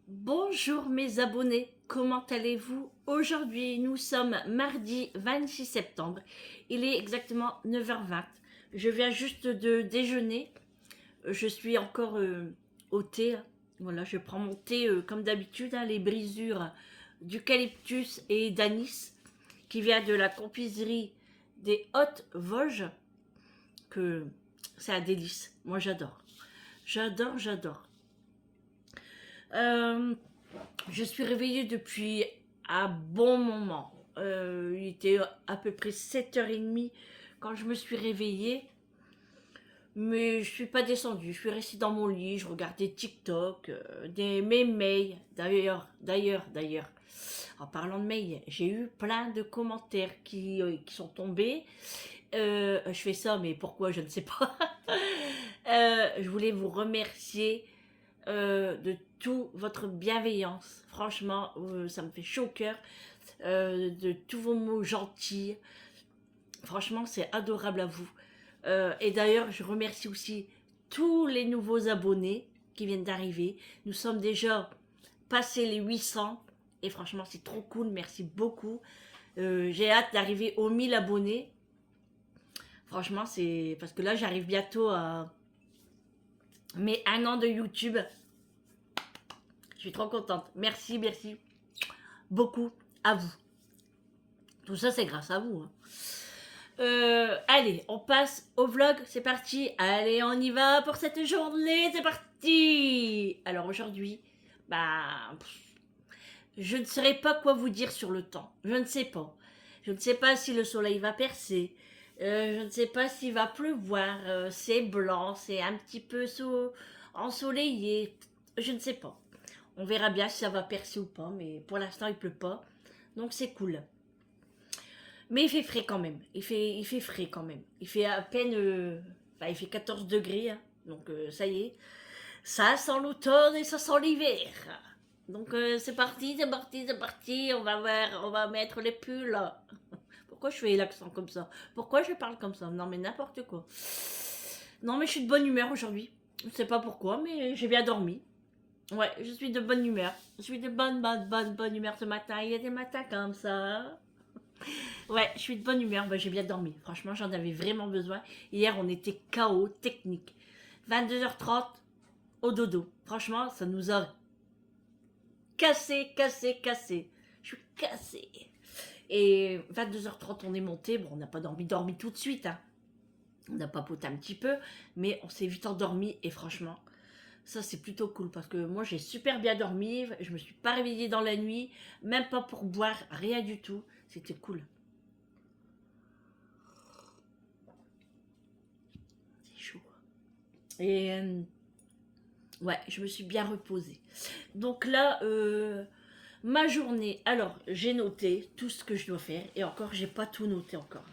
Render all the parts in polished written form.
Bonjour mes abonnés, comment allez-vous? Aujourd'hui, nous sommes mardi 26 septembre. Il est exactement 9h20. Je viens juste de déjeuner. Je suis encore au thé. Voilà, je prends mon thé comme d'habitude, les brisures d'eucalyptus et d'anis qui vient de la confiserie des Hautes Vosges. Que c'est un délice. Moi, j'adore. J'adore, j'adore. Euh, je suis réveillée depuis un bon moment. Il était à peu près 7h30 quand je me suis réveillée. Mais je suis pas descendue. Je suis restée dans mon lit. Je regardais TikTok, mes mails. D'ailleurs. En parlant de mails, j'ai eu plein de commentaires qui sont tombés. Je fais ça, mais pourquoi, je ne sais pas. Je voulais vous remercier de toute votre bienveillance. Franchement, ça me fait chaud au cœur. De tous vos mots gentils. Franchement, c'est adorable à vous. Et d'ailleurs, je remercie aussi tous les nouveaux abonnés qui viennent d'arriver. Nous sommes déjà passés les 800. Et franchement, c'est trop cool. Merci beaucoup. J'ai hâte d'arriver aux 1000 abonnés. Franchement, c'est parce que là, j'arrive bientôt à mes 1 an de YouTube. Je suis trop contente. Merci beaucoup à vous. Tout ça, c'est grâce à vous. Allez, on passe au vlog. C'est parti. Allez, on y va pour cette journée. C'est parti. Alors aujourd'hui, je ne saurais pas quoi vous dire sur le temps. Je ne sais pas. Je ne sais pas si le soleil va percer. Je ne sais pas s'il va pleuvoir. C'est blanc, c'est un petit peu ensoleillé. Je ne sais pas. On verra bien si ça va percer ou pas, mais pour l'instant il pleut pas. Donc c'est cool. Mais il fait frais quand même. Il fait frais quand même. Il fait à peine. Il fait 14 degrés. Hein. Donc ça y est. Ça sent l'automne et ça sent l'hiver. Donc c'est parti, c'est parti, c'est parti. On va voir, on va mettre les pulls. Pourquoi je fais l'accent comme ça? Pourquoi je parle comme ça? Non mais n'importe quoi. Non mais je suis de bonne humeur aujourd'hui. Je sais pas pourquoi, mais j'ai bien dormi. Ouais, je suis de bonne humeur. Je suis de bonne humeur ce matin. Il y a des matins comme ça. Ouais, je suis de bonne humeur. J'ai bien dormi. Franchement, j'en avais vraiment besoin. Hier, on était KO technique. 22h30 au dodo. Franchement, ça nous a cassé. Je suis cassée. Et 22h30, on est monté. Bon, on n'a pas dormi tout de suite. Hein. On a papoté un petit peu, mais on s'est vite endormi. Et franchement, ça c'est plutôt cool parce que moi j'ai super bien dormi. Je me suis pas réveillée dans la nuit, même pas pour boire, rien du tout. C'était cool. C'est chaud. Et ouais, je me suis bien reposée. Donc là, ma journée. Alors, j'ai noté tout ce que je dois faire. Et encore, j'ai pas tout noté encore.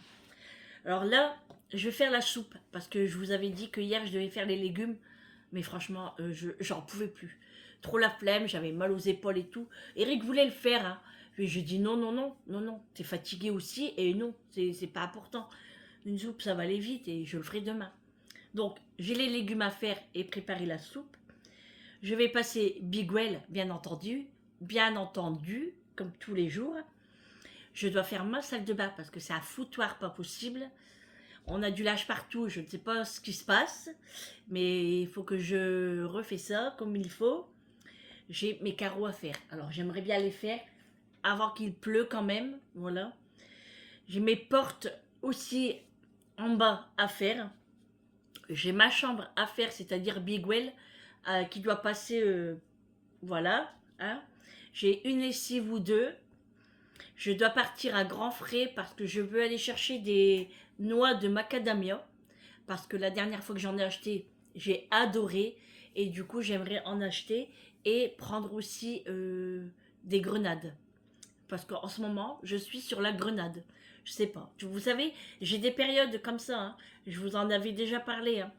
Alors là, je vais faire la soupe. Parce que je vous avais dit que hier, je devais faire les légumes. Mais franchement, j'en pouvais plus. Trop la flemme, j'avais mal aux épaules et tout. Eric voulait le faire. Hein. Mais je dis non. T'es fatigué aussi. Et non, c'est pas important. Une soupe, ça va aller vite et je le ferai demain. Donc, j'ai les légumes à faire et préparer la soupe. Je vais passer Big Well, bien entendu, comme tous les jours. Je dois faire ma salle de bain parce que c'est un foutoir pas possible. On a du lâche partout, je ne sais pas ce qui se passe, mais il faut que je refais ça comme il faut. J'ai mes carreaux à faire. Alors j'aimerais bien les faire avant qu'il pleut quand même, voilà. J'ai mes portes aussi en bas à faire. J'ai ma chambre à faire, c'est-à-dire Big Well, qui doit passer, voilà. Hein. J'ai une lessive ou deux. Je dois partir à grands frais parce que je veux aller chercher des noix de macadamia. Parce que la dernière fois que j'en ai acheté, j'ai adoré. Et du coup, j'aimerais en acheter et prendre aussi des grenades. Parce qu'en ce moment, je suis sur la grenade. Je sais pas. Vous savez, j'ai des périodes comme ça. Hein. Je vous en avais déjà parlé. Hein.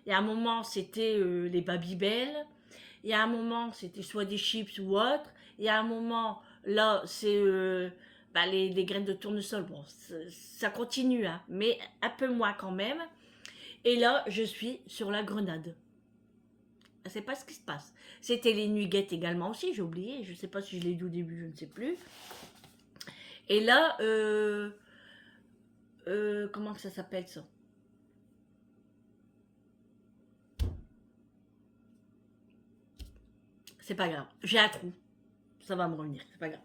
Il y a un moment, c'était les Babybel. Il y a un moment, c'était soit des chips ou autre. Il y a un moment, là, c'est bah, les graines de tournesol. Bon, ça continue, hein, mais un peu moins quand même. Et là, je suis sur la grenade. Je ne sais pas ce qui se passe. C'était les nuggets également aussi, j'ai oublié. Je ne sais pas si je l'ai dit au début, je ne sais plus. Et là, comment que ça s'appelle ça? C'est pas grave. J'ai un trou. Ça va me revenir, c'est pas grave.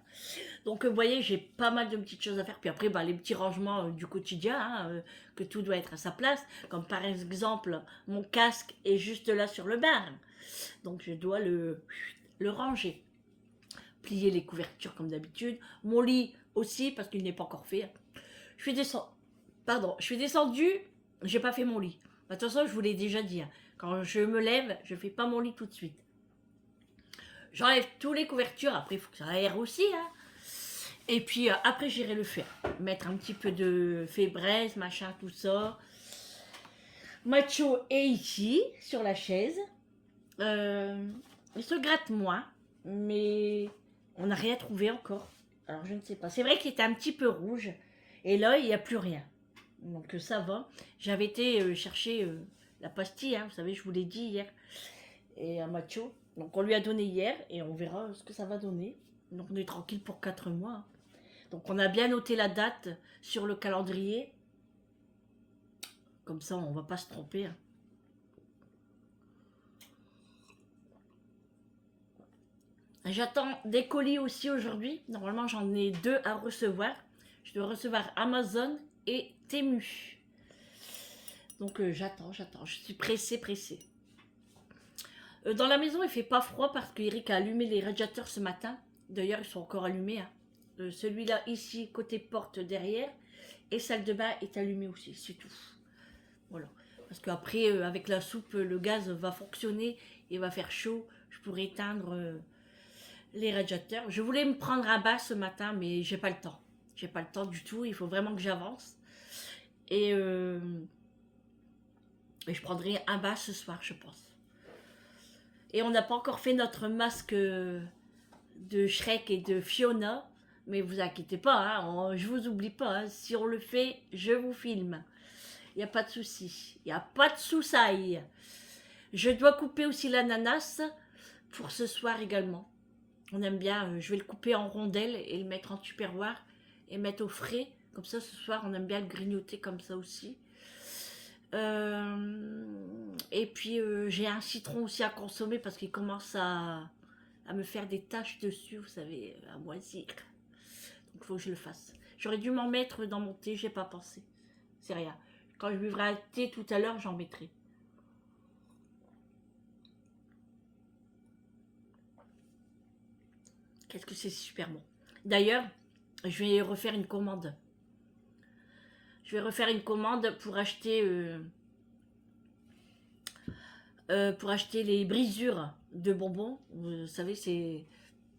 Donc, vous voyez, j'ai pas mal de petites choses à faire. Puis après, bah, les petits rangements du quotidien, hein, que tout doit être à sa place. Comme par exemple, mon casque est juste là sur le bar. Donc, je dois le ranger. Plier les couvertures comme d'habitude. Mon lit aussi, parce qu'il n'est pas encore fait. Je suis descendue. Pardon, je suis descendue, j'ai pas fait mon lit. De toute façon, je vous l'ai déjà dit. Hein. Quand je me lève, je fais pas mon lit tout de suite. J'enlève toutes les couvertures. Après, il faut que ça aère aussi. Hein. Et puis après, j'irai le faire. Mettre un petit peu de fébraise, machin, tout ça. Macho est ici, sur la chaise. Il se gratte moins, mais on n'a rien trouvé encore. Alors, je ne sais pas. C'est vrai qu'il était un petit peu rouge. Et là, il n'y a plus rien. Donc, ça va. J'avais été chercher la pastille, hein, vous savez, je vous l'ai dit hier. Et à Macho. Donc, on lui a donné hier et on verra ce que ça va donner. Donc, on est tranquille pour 4 mois. Hein. Donc on a bien noté la date sur le calendrier. Comme ça, on ne va pas se tromper. Hein. J'attends des colis aussi aujourd'hui. Normalement, j'en ai 2 à recevoir. Je dois recevoir Amazon et Temu. Donc j'attends. Je suis pressée. Dans la maison, il fait pas froid parce qu'Eric a allumé les radiateurs ce matin. D'ailleurs, ils sont encore allumés. Hein. Celui-là, ici, côté porte derrière. Et salle de bain est allumée aussi, c'est tout. Voilà. Parce qu'après, avec la soupe, le gaz va fonctionner et va faire chaud. Je pourrais éteindre les radiateurs. Je voulais me prendre un bain ce matin, mais j'ai pas le temps. J'ai pas le temps du tout. Il faut vraiment que j'avance. Et je prendrai un bain ce soir, je pense. Et on n'a pas encore fait notre masque de Shrek et de Fiona. Mais vous inquiétez pas, hein, je vous oublie pas. Hein. Si on le fait, je vous filme. Il n'y a pas de souci. Il n'y a pas de soucis. Je dois couper aussi l'ananas pour ce soir également. On aime bien, je vais le couper en rondelles et le mettre en tupperware et mettre au frais. Comme ça, ce soir, on aime bien le grignoter comme ça aussi. Et puis, j'ai un citron aussi à consommer parce qu'il commence à me faire des taches dessus, vous savez, à moisir. Donc, il faut que je le fasse. J'aurais dû m'en mettre dans mon thé, j'ai pas pensé. C'est rien. Quand je buvrai un thé tout à l'heure, j'en mettrai. Qu'est-ce que c'est super bon. D'ailleurs, je vais refaire une commande. Je vais refaire une commande pour acheter les brisures de bonbons. Vous savez, c'est...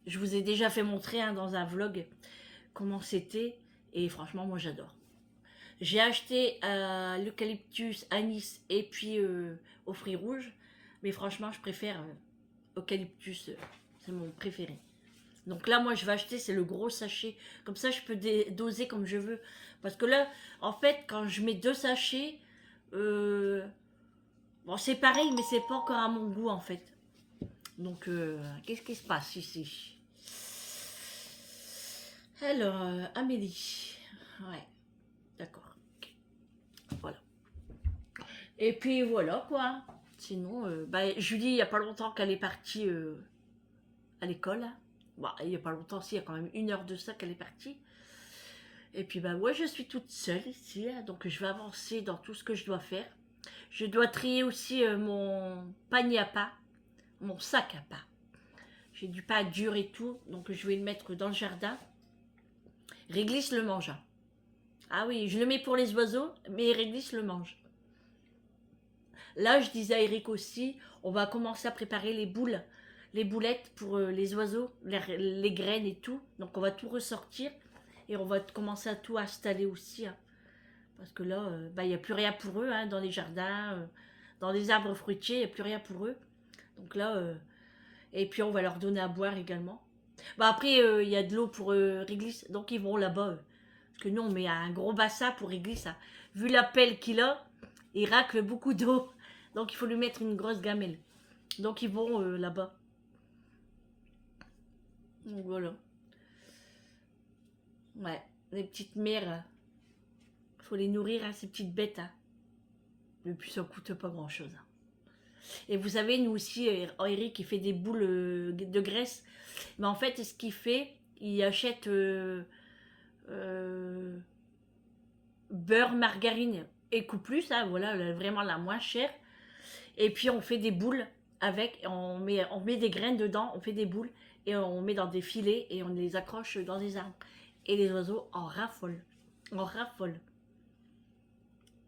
Je vous ai déjà fait montrer hein, dans un vlog comment c'était. Et franchement, moi, j'adore. J'ai acheté l'eucalyptus, anis et puis aux fruits rouges. Mais franchement, je préfère eucalyptus. C'est mon préféré. Donc là, moi, je vais acheter, c'est le gros sachet. Comme ça, je peux doser comme je veux. Parce que là, en fait, quand je mets 2 sachets, bon, c'est pareil, mais c'est pas encore à mon goût, en fait. Donc, qu'est-ce qui se passe ici? Alors, Amélie. Ouais, d'accord. Okay. Voilà. Et puis, voilà, quoi. Sinon, bah, Julie, il n'y a pas longtemps qu'elle est partie à l'école. Bon, il n'y a pas longtemps, si, il y a quand même 1 heure de ça qu'elle est partie. Et puis, bah, moi, je suis toute seule ici, hein, donc je vais avancer dans tout ce que je dois faire. Je dois trier aussi mon panier à pain, mon sac à pain. J'ai du pain dur et tout, donc je vais le mettre dans le jardin. Réglisse le mange. Ah oui, je le mets pour les oiseaux, mais Réglisse le mange. Là, je disais à Eric aussi, on va commencer à préparer les boules, les boulettes pour les oiseaux, les graines et tout. Donc, on va tout ressortir et on va commencer à tout installer aussi. Hein. Parce que là, il n'y a plus rien pour eux hein, dans les jardins, dans les arbres fruitiers, il n'y a plus rien pour eux. Donc là, et puis on va leur donner à boire également. Bah après, il y a de l'eau pour Réglisse, donc ils vont là-bas. Parce que nous, on met un gros bassin pour Réglisse. Hein. Vu la pelle qu'il a, il racle beaucoup d'eau. Donc il faut lui mettre une grosse gamelle. Donc ils vont là-bas. Donc voilà. Ouais, les petites mères, faut les nourrir, hein, ces petites bêtes. Hein. Et puis ça coûte pas grand-chose. Hein. Et vous savez, nous aussi, Eric, il fait des boules de graisse. Mais en fait, ce qu'il fait, il achète beurre, margarine et plus, hein, voilà, vraiment la moins chère. Et puis on fait des boules avec, on met des graines dedans, on fait des boules et on met dans des filets et on les accroche dans des arbres. Et les oiseaux en raffolent. En raffolent.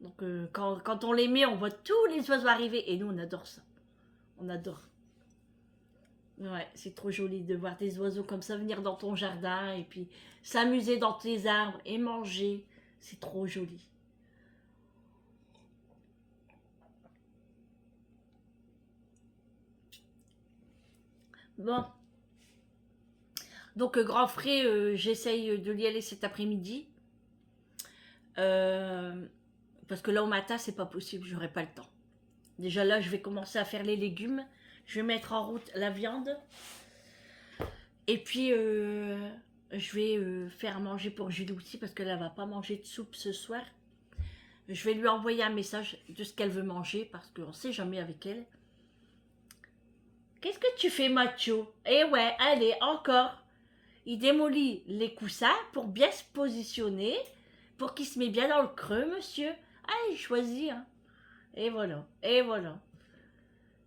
Donc quand on les met, on voit tous les oiseaux arriver. Et nous, on adore ça. On adore. Ouais, c'est trop joli de voir des oiseaux comme ça venir dans ton jardin et puis s'amuser dans tes arbres et manger. C'est trop joli. Bon. Donc, grand frais, j'essaye de y aller cet après-midi. Parce que là, au matin, c'est pas possible, j'aurai pas le temps. Déjà là, je vais commencer à faire les légumes. Je vais mettre en route la viande. Et puis, je vais faire à manger pour Julie aussi, parce qu'elle ne va pas manger de soupe ce soir. Je vais lui envoyer un message de ce qu'elle veut manger, parce qu'on ne sait jamais avec elle. Qu'est-ce que tu fais, macho? Eh ouais, allez, encore. Il démolit les coussins pour bien se positionner, pour qu'il se mette bien dans le creux, monsieur. Allez, choisis. Hein. Et voilà, et voilà.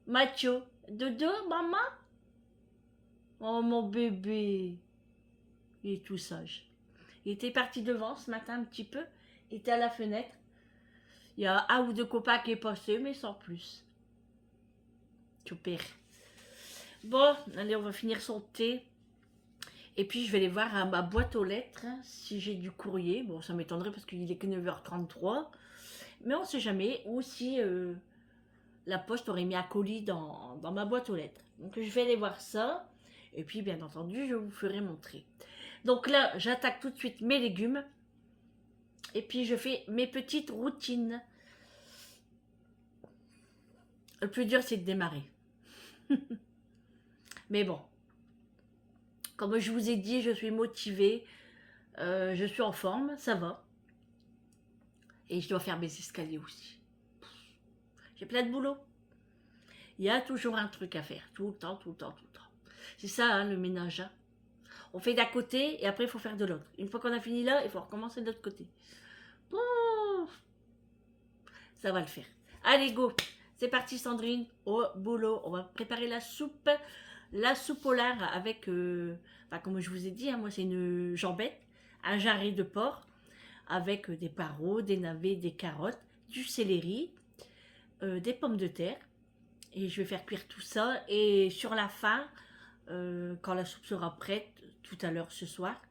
Macho, dodo, maman? Oh, mon bébé. Il est tout sage. Il était parti devant ce matin un petit peu. Il était à la fenêtre. Il y a un ou deux copains qui est passé, mais sans plus. Super. Bon, allez, on va finir son thé. Et puis, je vais aller voir à ma boîte aux lettres hein, si j'ai du courrier. Bon, ça m'étonnerait parce qu'il est que 9h33. Mais on ne sait jamais. Ou si la poste aurait mis un colis dans ma boîte aux lettres. Donc, je vais aller voir ça. Et puis, bien entendu, je vous ferai montrer. Donc là, j'attaque tout de suite mes légumes. Et puis, je fais mes petites routines. Le plus dur, c'est de démarrer. Mais bon, comme je vous ai dit, je suis motivée. Je suis en forme, ça va. Et je dois faire mes escaliers aussi. J'ai plein de boulot. Il y a toujours un truc à faire. Tout le temps, tout le temps, tout le temps. C'est ça, hein, le ménage. Hein. On fait d'un côté et après, il faut faire de l'autre. Une fois qu'on a fini là, il faut recommencer de l'autre côté. Oh, ça va le faire. Allez, go. C'est parti, Sandrine. Au boulot. On va préparer la soupe. La soupe au lard avec, comme je vous ai dit, hein, moi, c'est une jambette, un jarret de porc avec des poireaux, des navets, des carottes, du céleri, des pommes de terre. Et je vais faire cuire tout ça. Et sur la fin, quand la soupe sera prête, tout à l'heure ce soir,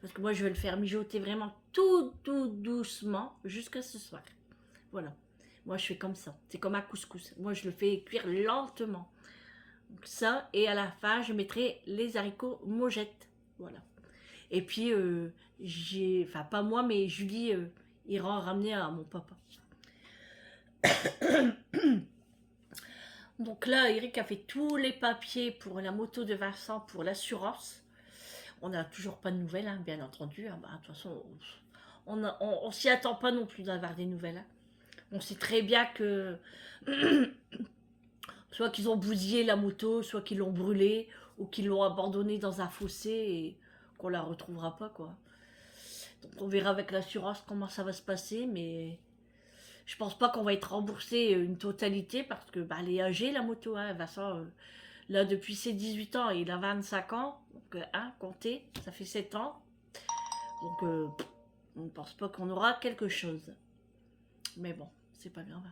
parce que moi je vais le faire mijoter vraiment tout doucement jusqu'à ce soir. Voilà. Moi je fais comme ça. C'est comme un couscous. Moi je le fais cuire lentement. Donc ça, et à la fin je mettrai les haricots mojettes. Voilà. Et puis enfin pas moi mais Julie ira en ramener à mon papa. Donc là, Eric a fait tous les papiers pour la moto de Vincent pour l'assurance. On n'a toujours pas de nouvelles, hein, bien entendu. Hein. Bah, de toute façon, on s'y attend pas non plus d'avoir des nouvelles. Hein. On sait très bien que soit qu'ils ont bousillé la moto, soit qu'ils l'ont brûlée, ou qu'ils l'ont abandonnée dans un fossé et qu'on la retrouvera pas, quoi. Donc on verra avec l'assurance comment ça va se passer, mais je pense pas qu'on va être remboursé une totalité parce que elle est âgée la moto, hein, Vincent. Là, depuis ses 18 ans, il a 25 ans. Donc, comptez, ça fait 7 ans. Donc, on ne pense pas qu'on aura quelque chose. Mais bon, c'est pas grave.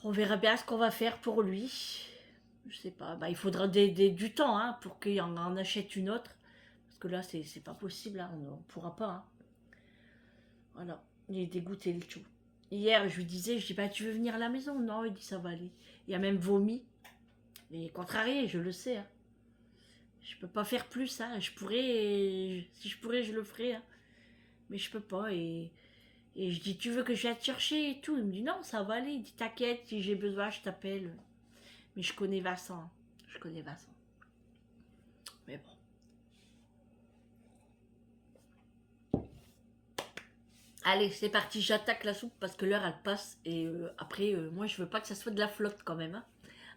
On verra bien ce qu'on va faire pour lui. Je sais pas. Il faudra du temps hein, pour qu'il en achète une autre. Parce que là, c'est pas possible. Hein, on ne pourra pas. Hein. Voilà. Il est dégoûté le chou. Hier, je lui disais, je dis, bah, tu veux venir à la maison? Non, il dit, ça va aller. Il a même vomi. Et contrarié, je le sais. Hein. Je peux pas faire plus. Hein. Je pourrais, si je pourrais, je le ferais. Hein. Mais je peux pas. Et je dis, tu veux que je vienne te chercher et tout? Il me dit, non, ça va aller. Il dit, t'inquiète, si j'ai besoin, je t'appelle. Mais je connais Vincent. Hein. Je connais Vincent. Mais bon. Allez, c'est parti, j'attaque la soupe parce que l'heure elle passe et après, moi je veux pas que ça soit de la flotte quand même. Hein.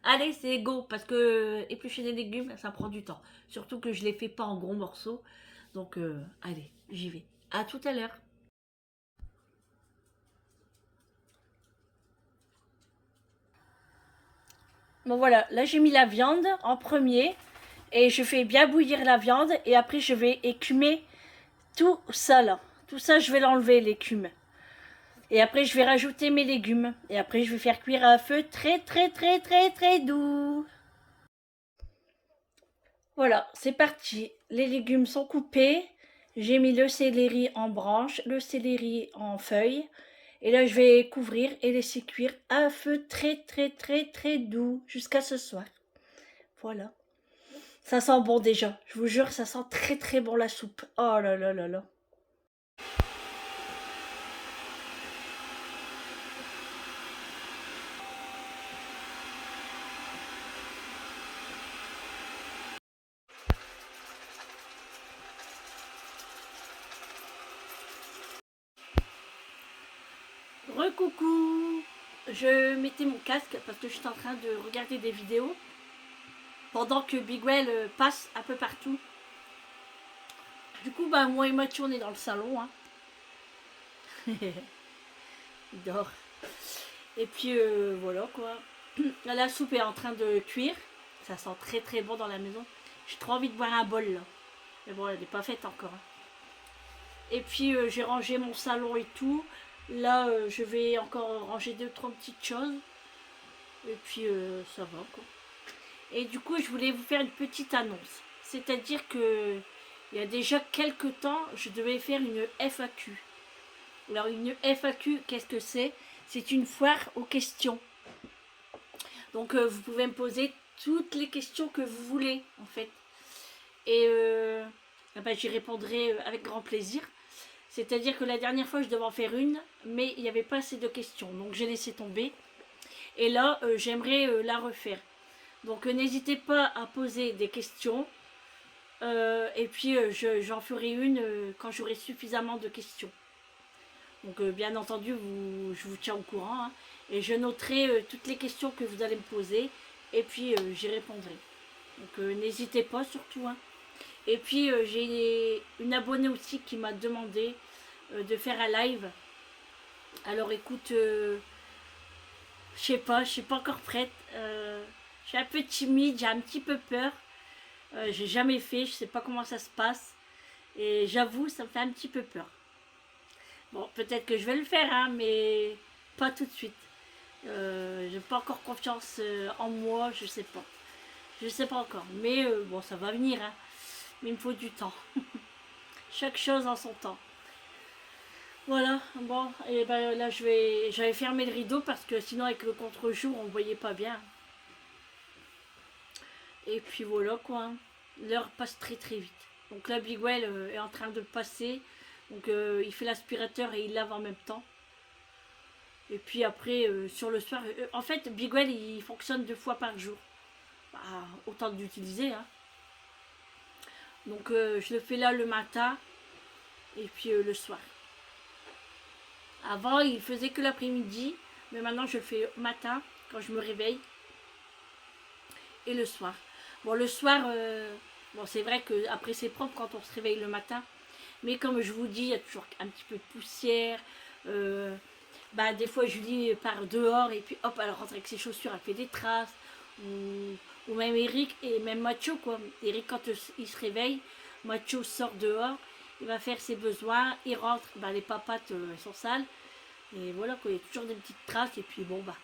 Allez, c'est go parce que éplucher des légumes ça prend du temps. Surtout que je les fais pas en gros morceaux. Donc, allez, j'y vais. À tout à l'heure. Bon voilà, là j'ai mis la viande en premier et je fais bien bouillir la viande et après je vais écumer tout ça là. Tout ça je vais l'enlever l'écume. Et après, je vais rajouter mes légumes. Et après, je vais faire cuire à un feu très, très, très, très, très doux. Voilà, c'est parti. Les légumes sont coupés. J'ai mis le céleri en branches, le céleri en feuilles. Et là, je vais couvrir et laisser cuire à un feu très, très, très, très doux jusqu'à ce soir. Voilà. Ça sent bon déjà. Je vous jure, ça sent très, très bon la soupe. Oh là là là là. Recoucou. Je mettais mon casque parce que j'étais en train de regarder des vidéos pendant que Bigwell passe un peu partout. Du coup, bah, moi et Mathieu, on est dans le salon. Hein. Il dort. Et puis, voilà quoi. Là, la soupe est en train de cuire. Ça sent très très bon dans la maison. J'ai trop envie de boire un bol là. Mais bon, elle n'est pas faite encore. Hein. Et puis, j'ai rangé mon salon et tout. Là, je vais encore ranger deux, trois petites choses. Et puis, ça va quoi. Et du coup, je voulais vous faire une petite annonce. C'est-à-dire que il y a déjà quelques temps, je devais faire une FAQ. Alors, une FAQ, qu'est-ce que c'est? C'est une foire aux questions. Donc, vous pouvez me poser toutes les questions que vous voulez, en fait. Et ben, j'y répondrai avec grand plaisir. C'est-à-dire que la dernière fois, je devais en faire une, mais il n'y avait pas assez de questions. Donc, j'ai laissé tomber. Et là, j'aimerais la refaire. Donc, n'hésitez pas à poser des questions. Et puis, j'en ferai une quand j'aurai suffisamment de questions. Donc, bien entendu, je vous tiens au courant. Hein, et je noterai toutes les questions que vous allez me poser. Et puis, j'y répondrai. Donc, n'hésitez pas surtout. Hein. Et puis, j'ai une abonnée aussi qui m'a demandé de faire un live. Alors, écoute, je suis pas encore prête. Je suis un peu timide, j'ai un petit peu peur. J'ai jamais fait, je sais pas comment ça se passe. Et j'avoue, ça me fait un petit peu peur. Bon, peut-être que je vais le faire, hein, mais pas tout de suite. J'ai pas encore confiance en moi, je sais pas. Je sais pas encore. Mais bon, ça va venir, hein. Mais il me faut du temps. Chaque chose en son temps. Voilà, bon, et ben là j'avais fermé le rideau parce que sinon avec le contre-jour on ne voyait pas bien. Et puis voilà quoi, l'heure passe très très vite. Donc là Bigwell est en train de passer, donc il fait l'aspirateur et il lave en même temps. Et puis après sur le soir, en fait Bigwell il fonctionne 2 fois par jour. Bah, autant d'utiliser. Hein. Donc je le fais là le matin et puis le soir. Avant il faisait que l'après-midi, mais maintenant je le fais matin quand je me réveille et le soir. Bon, le soir, bon, c'est vrai qu'après c'est propre quand on se réveille le matin. Mais comme je vous dis, il y a toujours un petit peu de poussière. Bah, des fois, Julie part dehors et puis hop, elle rentre avec ses chaussures, elle fait des traces. Ou même Eric et même Mathieu, quoi. Eric, quand il se réveille, Mathieu sort dehors, il va faire ses besoins, il rentre, bah, les papates elles sont sales. Et voilà, quoi, il y a toujours des petites traces. Et puis bon, bah.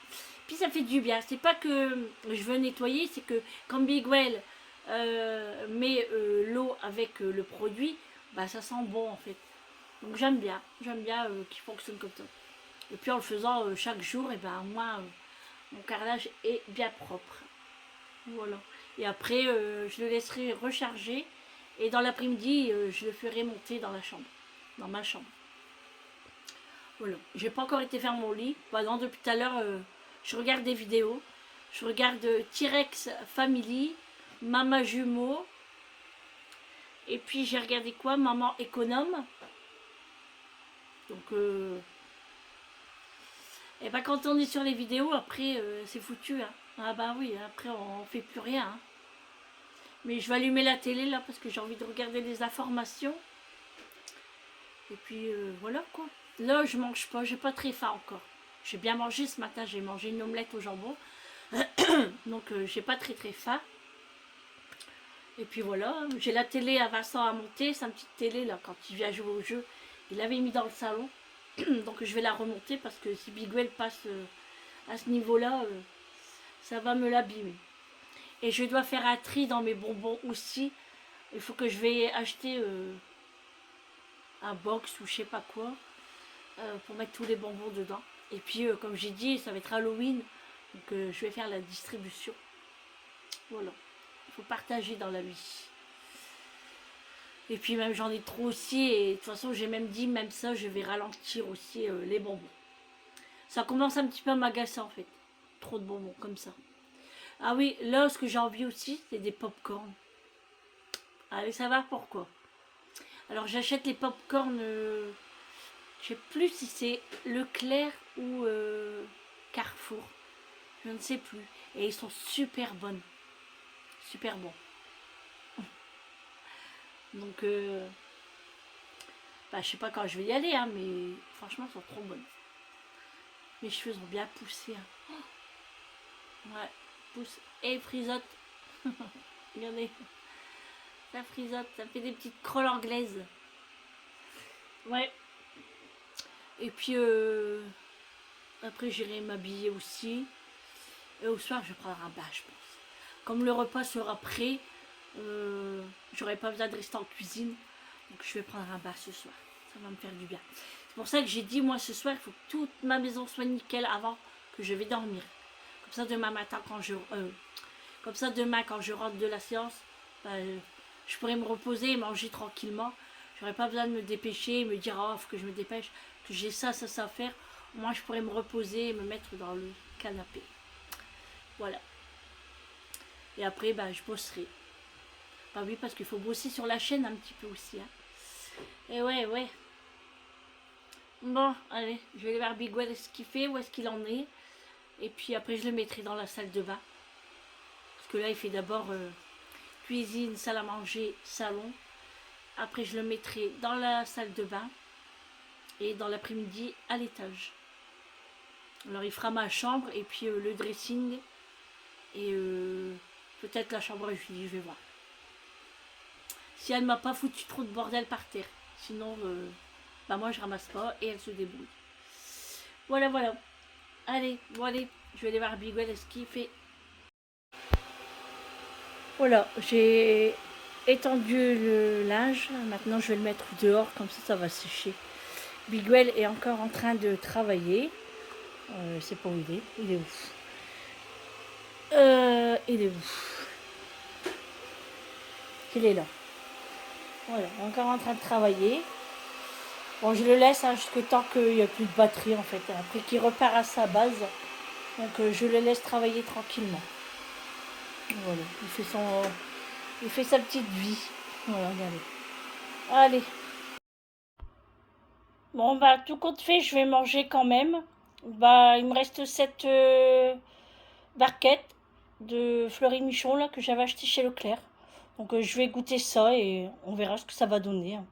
Puis ça fait du bien. C'est pas que je veux nettoyer, c'est que quand Bigwell met l'eau avec le produit, bah ça sent bon en fait. Donc j'aime bien qu'il fonctionne comme ça. Et puis en le faisant chaque jour, et ben moi, mon carrelage est bien propre. Voilà. Et après, je le laisserai recharger. Et dans l'après-midi, je le ferai monter dans la chambre. Dans ma chambre. Voilà. J'ai pas encore été faire mon lit. Pendant depuis tout à l'heure, je regarde des vidéos. Je regarde T-Rex Family, Maman Jumeau. Et puis j'ai regardé quoi? Maman Économe. Donc, et ben quand on est sur les vidéos, après, c'est foutu. Hein. Ah bah oui, après on fait plus rien. Hein. Mais je vais allumer la télé là parce que j'ai envie de regarder les informations. Et puis voilà quoi. Là je mange pas, j'ai pas très faim encore. J'ai bien mangé ce matin, j'ai mangé une omelette au jambon. Donc j'ai pas très faim. Et puis voilà, j'ai la télé à Vincent à monter, sa petite télé là quand il vient jouer au jeu. Il l'avait mis dans le salon. Donc je vais la remonter parce que si Biguel passe à ce niveau-là, ça va me l'abîmer. Et je dois faire un tri dans mes bonbons aussi. Il faut que je vais acheter un box ou je sais pas quoi pour mettre tous les bonbons dedans. Et puis comme j'ai dit, ça va être Halloween. Donc je vais faire la distribution. Voilà. Il faut partager dans la vie. Et puis même j'en ai trop aussi. Et de toute façon j'ai même dit, même ça, je vais ralentir aussi les bonbons. Ça commence un petit peu à m'agacer en fait. Trop de bonbons comme ça. Ah oui, là, ce que j'ai envie aussi, c'est des pop-corn. Allez savoir pourquoi. Alors, j'achète les pop-corn, je sais plus si c'est Leclerc ou Carrefour. Je ne sais plus. Et ils sont super bonnes. Super bons. Donc, bah, je sais pas quand je vais y aller, hein, mais franchement, ils sont trop bonnes. Mes cheveux ont bien poussé. Hein. Ouais, pousse et frisote. Regardez. Ça frisote, ça fait des petites crolles anglaises. Ouais. Et puis après j'irai m'habiller aussi. Et au soir je prendrai un bain je pense. Comme le repas sera prêt, j'aurai pas besoin de rester en cuisine. Donc je vais prendre un bain ce soir. Ça va me faire du bien. C'est pour ça que j'ai dit moi ce soir il faut que toute ma maison soit nickel avant que je vais dormir. Comme ça demain matin quand je rentre de la séance, bah, je pourrais me reposer et manger tranquillement. J'aurais pas besoin de me dépêcher et me dire oh faut que je me dépêche, que j'ai ça à faire. Moi je pourrais me reposer et me mettre dans le canapé. Voilà. Et après bah, je bosserai. Bah oui parce qu'il faut bosser sur la chaîne un petit peu aussi. Hein. Et ouais. Bon allez, je vais aller voir Big Well ce qu'il fait, où est-ce qu'il en est. Et puis après je le mettrai dans la salle de bain. Parce que là il fait d'abord cuisine, salle à manger, salon. Après, je le mettrai dans la salle de bain et dans l'après-midi à l'étage. Alors, il fera ma chambre et puis le dressing et peut-être la chambre à Julie, je vais voir. Si elle ne m'a pas foutu trop de bordel par terre. Sinon, bah moi, je ramasse pas et elle se débrouille. Voilà. Allez, je vais aller voir Biguel ce qu'il fait. Voilà, j'ai étendu le linge. Maintenant, je vais le mettre dehors, comme ça va sécher. Biguel est encore en train de travailler. C'est pas où il est. Il est où Il est où Il est là. Voilà, encore en train de travailler. Bon, je le laisse hein, jusqu'au temps qu'il n'y a plus de batterie en fait. Après qu'il repart à sa base. Donc je le laisse travailler tranquillement. Voilà, il fait sa petite vie. Voilà, regardez. Allez. Bon bah tout compte fait, je vais manger quand même. Bah il me reste cette barquette de Fleury Michon là que j'avais acheté chez Leclerc. Donc je vais goûter ça et on verra ce que ça va donner. Hein.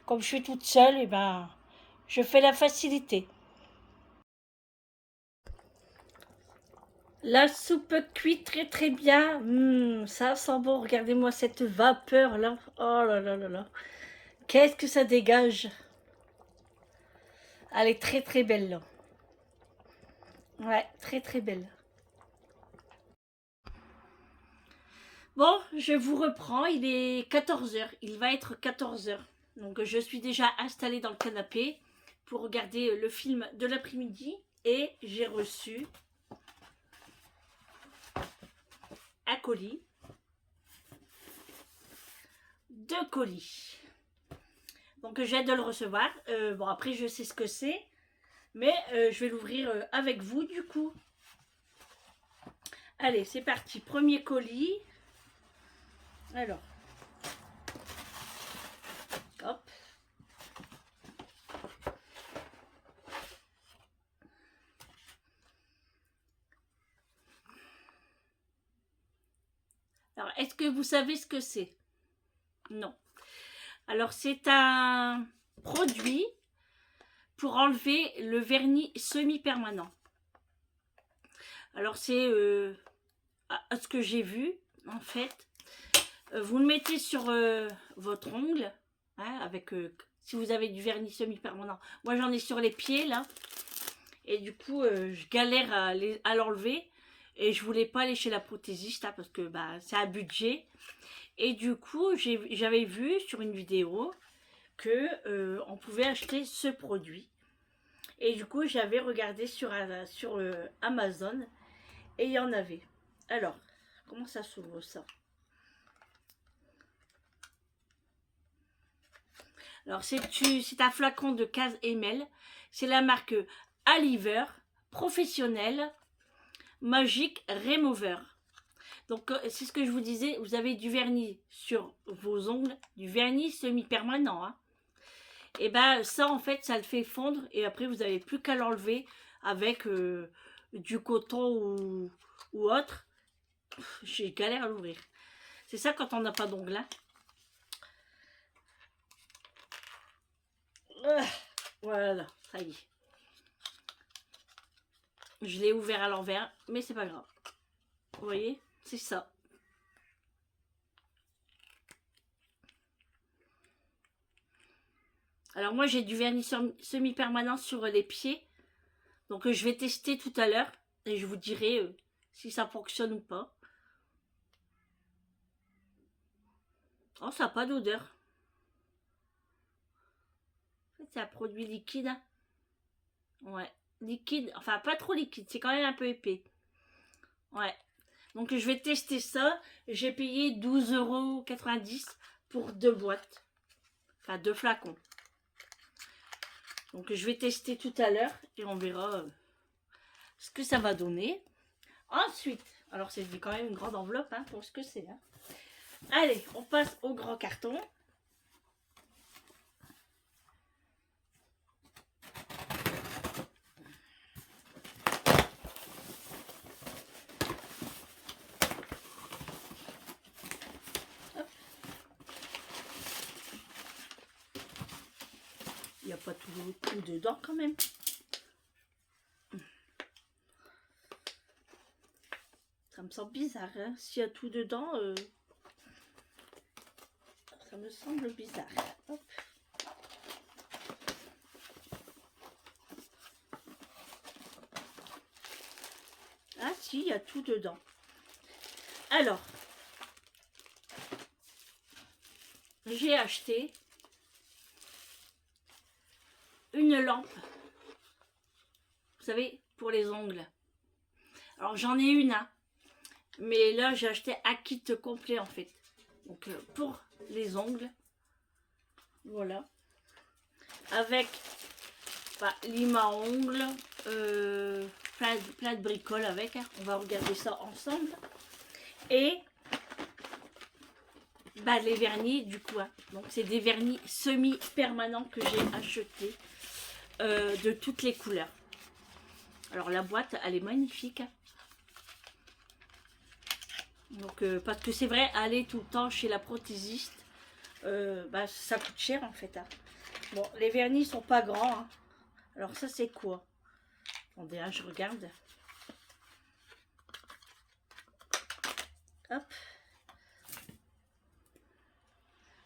Comme je suis toute seule, et ben je fais la facilité. La soupe cuit très bien. Ça sent bon. Regardez-moi cette vapeur là. Oh là. Qu'est-ce que ça dégage. Elle est très belle là. Ouais, très belle. Bon, je vous reprends. Il est 14h. Il va être 14h. Donc je suis déjà installée dans le canapé. pour regarder le film de l'après-midi et j'ai reçu un colis, 2 colis. Donc je viens de le recevoir. Bon, après je sais ce que c'est, mais je vais l'ouvrir avec vous du coup. Allez, c'est parti. Premier colis. Alors, hop. Alors, est-ce que vous savez ce que c'est? Non. Alors, c'est un produit pour enlever le vernis semi-permanent. Alors, c'est à ce que j'ai vu, en fait. Vous le mettez sur votre ongle, hein, avec si vous avez du vernis semi-permanent. Moi, j'en ai sur les pieds, là. Et du coup, je galère à l'enlever. Et je voulais pas aller chez la prothésiste, hein, parce que bah, c'est un budget. Et du coup, j'avais vu sur une vidéo que on pouvait acheter ce produit. Et du coup, j'avais regardé sur Amazon et il y en avait. Alors, comment ça s'ouvre ça? Alors, c'est un flacon de 15 ml. C'est la marque Aliver Professionnel Magic Remover. Donc, c'est ce que je vous disais, vous avez du vernis sur vos ongles, du vernis semi-permanent. Hein. Et ben ça, en fait, ça le fait fondre et après, vous n'avez plus qu'à l'enlever avec du coton ou autre. J'ai galère à l'ouvrir. C'est ça quand on n'a pas d'ongles. Hein. Voilà, ça y est. Je l'ai ouvert à l'envers, mais c'est pas grave. Vous voyez, c'est ça. Alors moi j'ai du vernis semi-permanent sur les pieds. Donc je vais tester tout à l'heure et je vous dirai si ça fonctionne ou pas. Oh, ça n'a pas d'odeur. En fait, c'est un produit liquide. Ouais, liquide. Enfin, pas trop liquide, c'est quand même un peu épais. Ouais. Donc je vais tester ça. J'ai payé 12,90 € pour 2 boîtes. Enfin, 2 flacons. Donc je vais tester tout à l'heure et on verra ce que ça va donner. Ensuite, alors c'est quand même une grande enveloppe hein, pour ce que c'est. Hein. Allez, on passe au grand carton. Il n'y a pas tout dedans quand même. Ça me semble bizarre. Hein. S'il y a tout dedans, ça me semble bizarre. Hop. Ah si, il y a tout dedans. Alors, j'ai acheté une lampe, vous savez, pour les ongles. Alors j'en ai une, hein, mais là j'ai acheté un kit complet en fait. Donc pour les ongles, voilà, avec lime à ongles, plein de bricoles avec. Hein. On va regarder ça ensemble. Et les vernis du coup. Hein. Donc c'est des vernis semi-permanents que j'ai achetés. De toutes les couleurs. Alors la boîte elle est magnifique. Donc parce que c'est vrai, aller tout le temps chez la prothésiste, ça coûte cher en fait. Hein. Bon, les vernis sont pas grands. Hein. Alors ça c'est quoi? Attendez, hein, je regarde. Hop.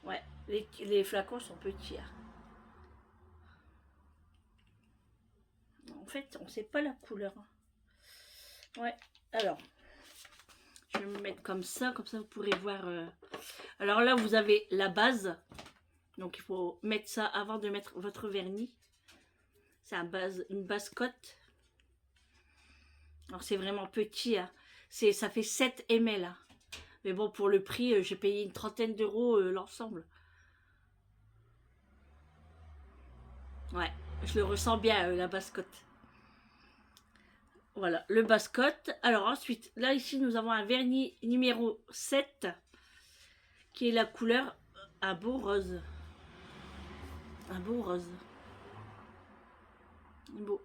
Ouais, les flacons sont petits. Hein. En fait, on sait pas la couleur. Ouais, alors, je vais me mettre comme ça vous pourrez voir. Alors là, vous avez la base. Donc, il faut mettre ça avant de mettre votre vernis. C'est une base cote. Alors c'est vraiment petit, hein. Ça fait 7 ml. Hein. Mais bon, pour le prix, j'ai payé une trentaine d'euros l'ensemble. Ouais, je le ressens bien, la bascotte. Voilà, le bascotte. Alors ensuite, là ici, nous avons un vernis numéro 7, qui est la couleur un beau rose. Un beau rose. Beau.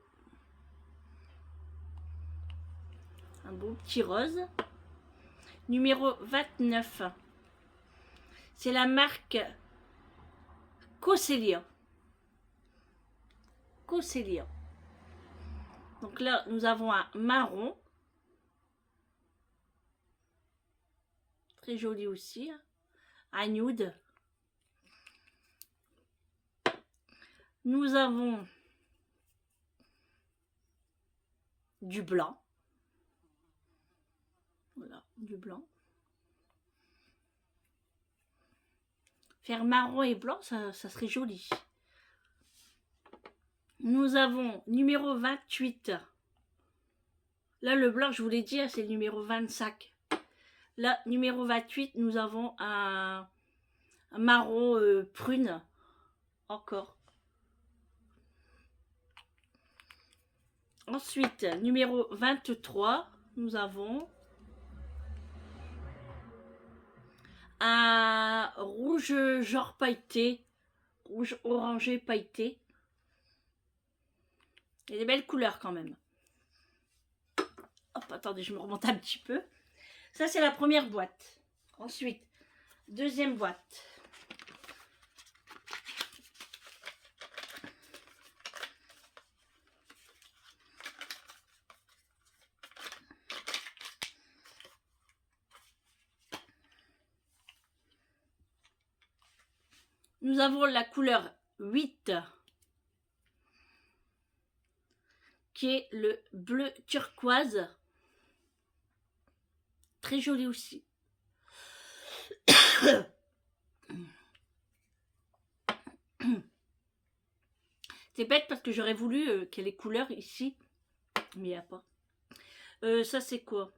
Un beau petit rose. Numéro 29. C'est la marque Cosselia. Cosselia. Donc là, nous avons un marron. Très joli aussi. Un nude. Nous avons du blanc. Voilà, du blanc. Faire marron et blanc, ça serait joli. Nous avons numéro 28. Là, le blanc, je vous l'ai dit, c'est le numéro 25. Là, numéro 28, nous avons un marron prune. Encore. Ensuite, numéro 23, nous avons un rouge genre pailleté. Rouge orangé pailleté. Il y a des belles couleurs quand même. Hop, attendez, je me remonte un petit peu. Ça, c'est la première boîte. Ensuite, deuxième boîte. Nous avons la couleur 8, qui est le bleu turquoise. Très joli aussi. C'est bête parce que j'aurais voulu qu'il y ait les couleurs ici, mais il n'y a pas. Ça, c'est quoi?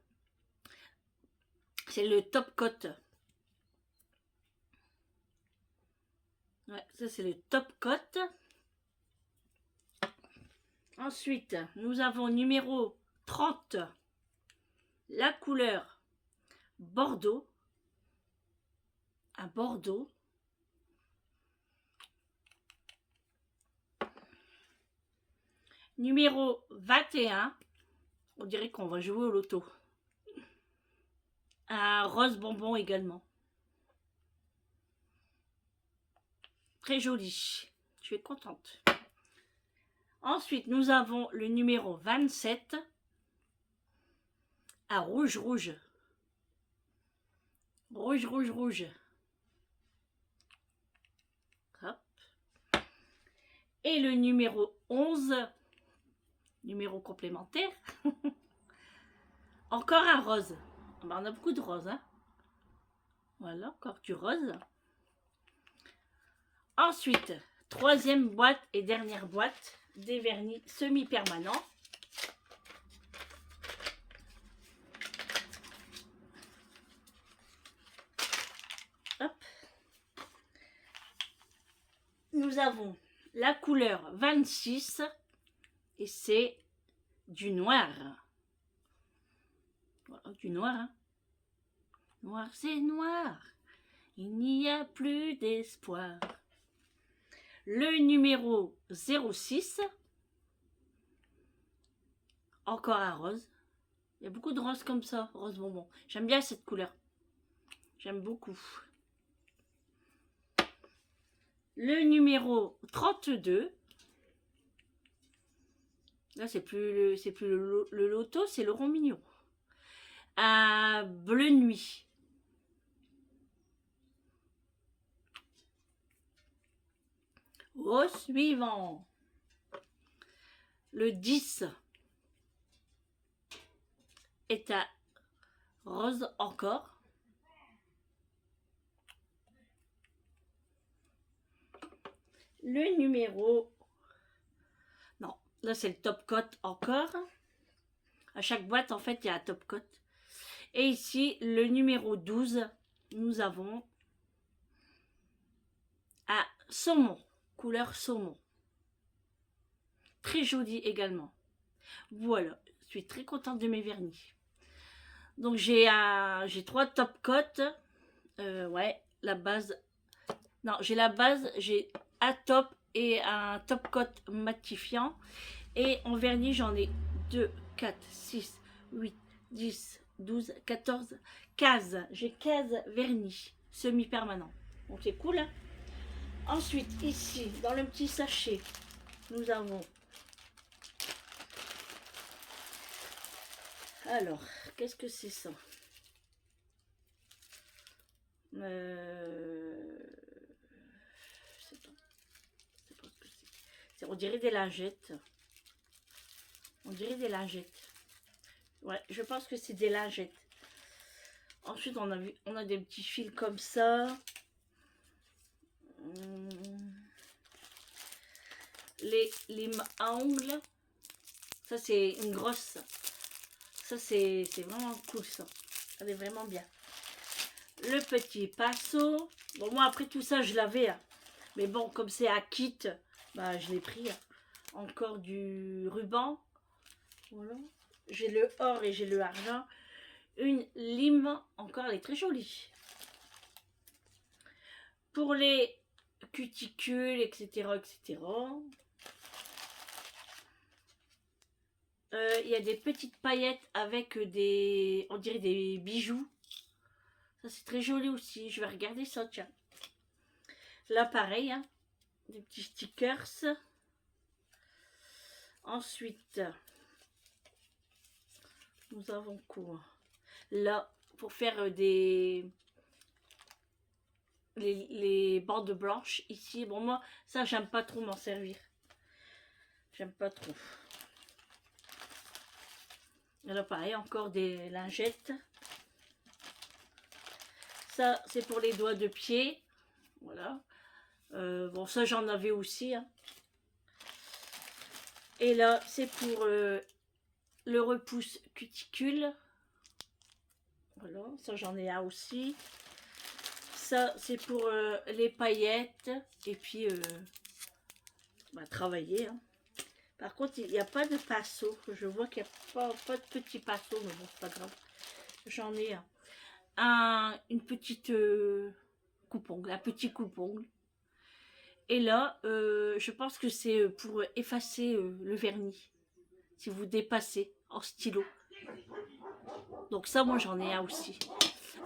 C'est le top coat. Ouais, ça, c'est le top coat. Ensuite, nous avons numéro 30, la couleur Bordeaux. Un Bordeaux. Numéro 21, on dirait qu'on va jouer au loto. Un rose bonbon également. Très joli. Je suis contente. Ensuite, nous avons le numéro 27. Un rouge, rouge. Rouge, rouge, rouge. Hop. Et le numéro 11. Numéro complémentaire. Encore un rose. On a beaucoup de roses. Hein. Voilà, encore du rose. Ensuite, troisième boîte et dernière boîte des vernis semi-permanents. Hop. Nous avons la couleur 26 et c'est du noir. Voilà, du noir. Hein. Noir, c'est noir. Il n'y a plus d'espoir. Le numéro 06. Encore un rose. Il y a beaucoup de roses comme ça, rose bonbon. J'aime bien cette couleur. J'aime beaucoup. Le numéro 32. Là, c'est plus le loto, c'est le rond mignon. Un bleu nuit. Au suivant. Le 10 est un rose encore. Le numéro... Non, Là, c'est le top coat encore. À chaque boîte, en fait, il y a un top coat. Et ici, le numéro 12, nous avons un saumon, couleur saumon. Très joli également. Voilà, je suis très contente de mes vernis. Donc, j'ai 3 top coats. Ouais, la base. Non, j'ai la base, j'ai un top et un top coat matifiant. Et en vernis, j'en ai 2, 4, 6, 8, 10, 12, 14, 15. J'ai 15 vernis semi-permanents. Donc c'est cool. Hein. Ensuite, ici, dans le petit sachet, nous avons... Alors, qu'est-ce que c'est ça? Je sais pas ce que c'est. On dirait des lingettes. On dirait des lingettes. Ouais, je pense que c'est des lingettes. Ensuite, on a des petits fils comme ça. Les à ongles. Ça, c'est une grosse. Ça, c'est vraiment cool, ça. Elle est vraiment bien. Le petit pinceau. Bon, moi, après tout ça, je l'avais. Hein. Mais bon, comme c'est à kit, bah, je l'ai pris. Hein. Encore du ruban. Voilà. J'ai le or et j'ai le argent. Une lime, encore, elle est très jolie. Pour les cuticules, etc., etc. Il y a des petites paillettes avec des, on dirait des bijoux. Ça, c'est très joli aussi. Je vais regarder ça, tiens. Là, pareil, hein, des petits stickers. Ensuite, nous avons quoi? Là, pour faire des... les bandes blanches ici. Bon, moi, ça, j'aime pas trop m'en servir. J'aime pas trop. Et là, pareil, encore des lingettes. Ça, c'est pour les doigts de pied. Voilà. Bon, ça, j'en avais aussi. Hein. Et là, c'est pour le repousse cuticule. Voilà, ça, j'en ai un aussi. Ça, c'est pour les paillettes. Et puis, bah, travailler. Hein. Par contre, il n'y a pas de pinceau. Je vois qu'il n'y a pas de petit pinceau, mais bon, c'est pas grave. J'en ai une petite coupe-ongle, un petit coupe-ongle. Et là, je pense que c'est pour effacer le vernis. Si vous dépassez en stylo. Donc ça, moi, j'en ai un aussi.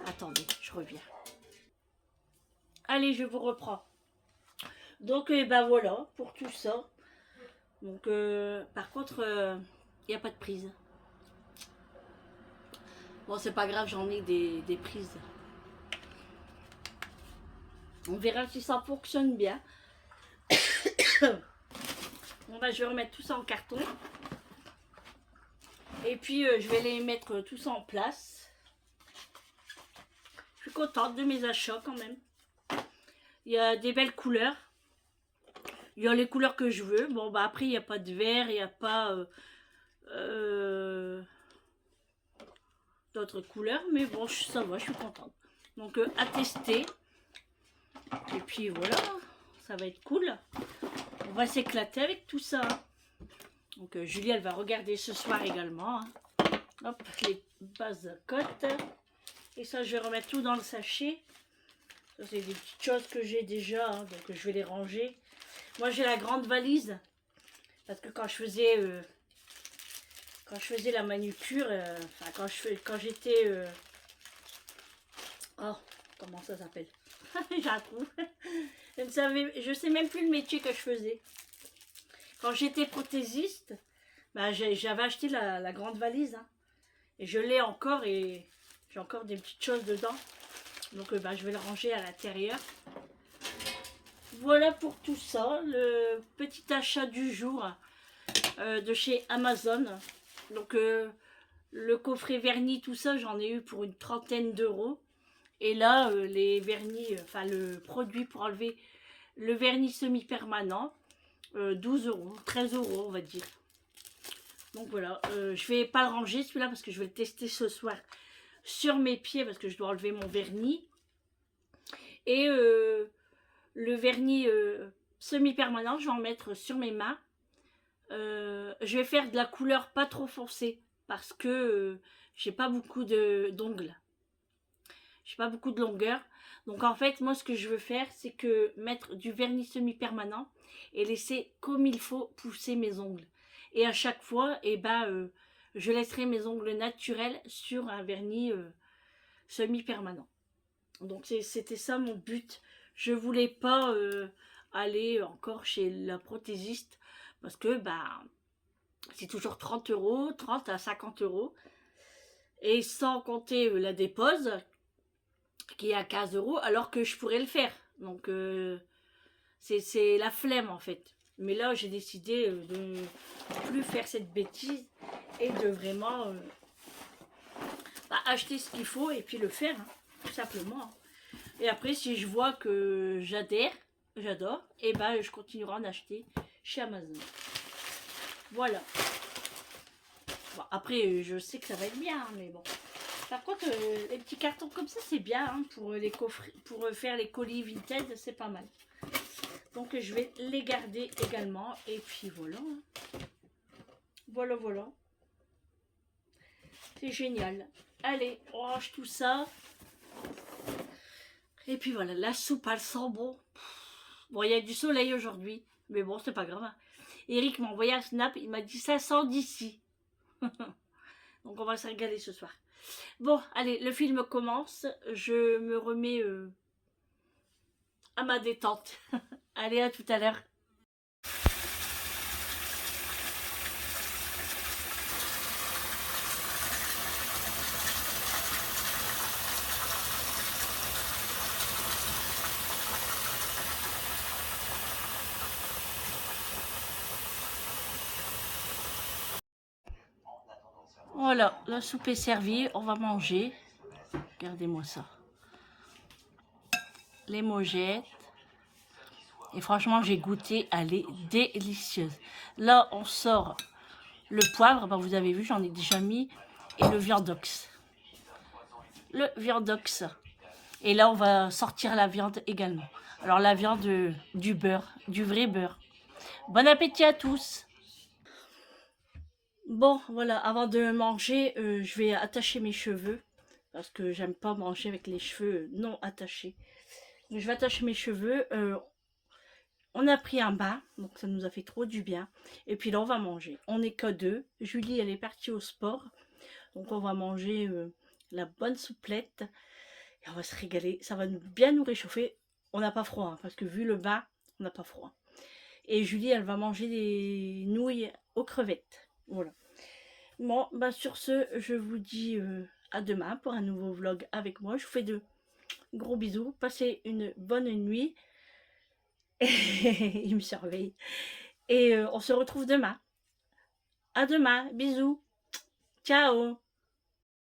Attendez, je reviens. Allez, je vous reprends. Donc, ben voilà, pour tout ça. Donc, par contre, il n'y a pas de prise. Bon, c'est pas grave, j'en ai des prises. On verra si ça fonctionne bien. Bon, bah, je vais remettre tout ça en carton. Et puis, je vais les mettre tout ça en place. Je suis contente de mes achats quand même. Il y a des belles couleurs. Il y a les couleurs que je veux. Bon, bah après, il n'y a pas de vert, il n'y a pas d'autres couleurs. Mais bon, ça va, je suis contente. Donc, à tester. Et puis, voilà. Ça va être cool. On va s'éclater avec tout ça. Donc, Julie, elle va regarder ce soir également. Hein. Hop, les bases cotes. Et ça, je vais remettre tout dans le sachet. Ça, c'est des petites choses que j'ai déjà. Hein, donc, je vais les ranger. Moi, j'ai la grande valise. Parce que quand je faisais la manucure, enfin, quand j'étais... oh, comment ça s'appelle? J'ai un trou. Je sais même plus le métier que je faisais. Quand j'étais prothésiste, bah, j'avais acheté la grande valise. Hein, et je l'ai encore et j'ai encore des petites choses dedans. Donc bah, je vais le ranger à l'intérieur. Voilà pour tout ça. Le petit achat du jour de chez Amazon. Donc le coffret vernis, tout ça, j'en ai eu pour une 30aine d'euros. Et là, les vernis, enfin le produit pour enlever le vernis semi-permanent, 12 euros, 13 euros on va dire. Donc voilà, je vais pas le ranger celui-là parce que je vais le tester ce soir sur mes pieds parce que je dois enlever mon vernis. Et le vernis semi-permanent, je vais en mettre sur mes mains. Je vais faire de la couleur pas trop foncée parce que j'ai pas beaucoup d'ongles. J'ai pas beaucoup de longueur. Donc en fait, moi ce que je veux faire, c'est que mettre du vernis semi-permanent et laisser comme il faut pousser mes ongles. Et à chaque fois, je laisserai mes ongles naturels sur un vernis semi-permanent. Donc c'était ça mon but. Je voulais pas aller encore chez la prothésiste parce que c'est toujours 30 euros, 30 à 50 euros. Et sans compter la dépose qui est à 15 euros alors que je pourrais le faire. Donc c'est la flemme en fait. Mais là j'ai décidé de ne plus faire cette bêtise et de vraiment acheter ce qu'il faut et puis le faire, hein, tout simplement. Et après si je vois que j'adore, et je continuerai à en acheter chez Amazon. Voilà. Bon, après je sais que ça va être bien, hein, mais bon. Par contre, les petits cartons comme ça, c'est bien hein, pour les coffrets, pour faire les colis vintage, c'est pas mal. Donc je vais les garder également. Et puis voilà. Voilà, voilà. C'est génial. Allez, on range tout ça. Et puis voilà, la soupe, elle sent bon. Bon, il y a du soleil aujourd'hui, mais bon, c'est pas grave. Hein. Eric m'a envoyé un snap, il m'a dit ça sent d'ici. Donc on va se régaler ce soir. Bon, allez, le film commence. Je me remets à ma détente. Allez, à tout à l'heure. Voilà, la soupe est servie, on va manger. Regardez-moi ça. Les mojettes. Et franchement, j'ai goûté, elle est délicieuse. Là, on sort le poivre, vous avez vu, j'en ai déjà mis. Et le viandox. Le viandox. Et là, on va sortir la viande également. Alors, la viande, du beurre, du vrai beurre. Bon appétit à tous. Bon, voilà, avant de manger, je vais attacher mes cheveux. Parce que j'aime pas manger avec les cheveux non attachés. Donc, je vais attacher mes cheveux. On a pris un bain, donc ça nous a fait trop du bien. Et puis là, on va manger. On n'est que deux. Julie, elle est partie au sport. Donc, on va manger la bonne souplette. Et on va se régaler. Ça va bien nous réchauffer. On n'a pas froid, hein, parce que vu le bain, on n'a pas froid. Et Julie, elle va manger des nouilles aux crevettes. Voilà. Bon, sur ce, je vous dis à demain pour un nouveau vlog avec moi. Je vous fais de gros bisous. Passez une bonne nuit. Il me surveille. Et on se retrouve demain. À demain. Bisous. Ciao.